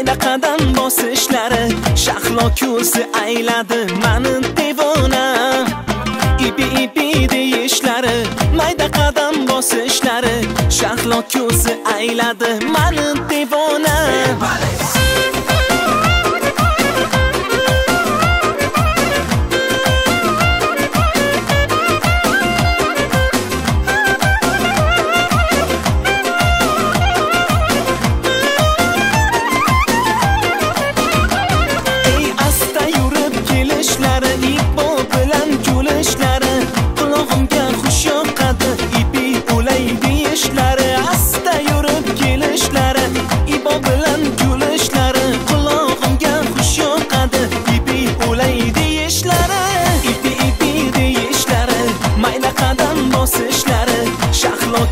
mayda qadam bosishlari, shahlo ko'zi ayladi mani devona. Ibi deyishlari, mayda qadam bosishlari, shahlo ko'zi ayladi mani devona.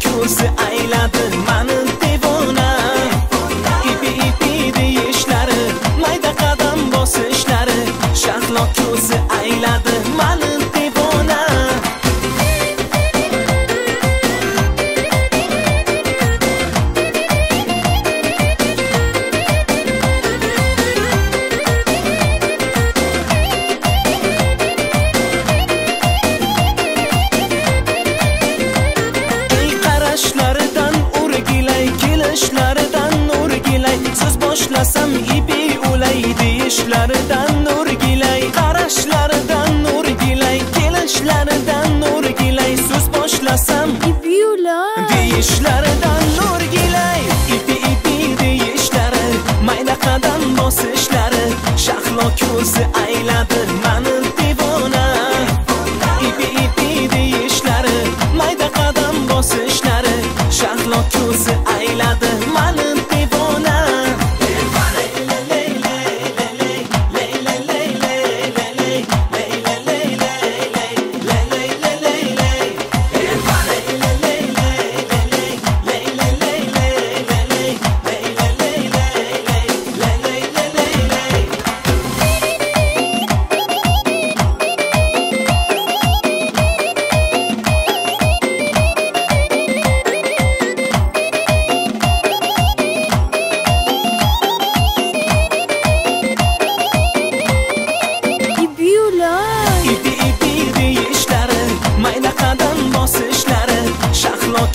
Ko'zi ayladi mani devona. Ibi deyishlari, mayda qadam bosishlari, shahlo ko'zi ayladi mani devona. So'z boshlasam ibi ulaydi, ishlaridan nur gilay, qarashlaridan nur gilay, kelishlaridan nur gilay. So'z boshlasam ibi ulay, deyishlaridan nur gilay. Ibi deyishlari, mayda qadam bosishlari, shahlo ko'zi ayladi mani devona. Ibi deyishlari, mayda qadam bosishlari, shahlo ko'zi ayladi mani devona.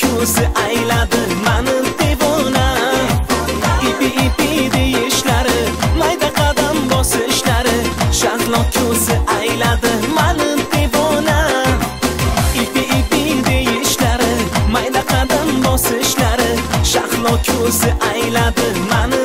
Ko'zi ayladi mani devona. Ibi deyishlari, mayda qadam bosishlari, shahlo ko'zi ayladi mani devona. Ibi deyishlari, mayda qadam bosishlari, shahlo ko'zi ayladi mani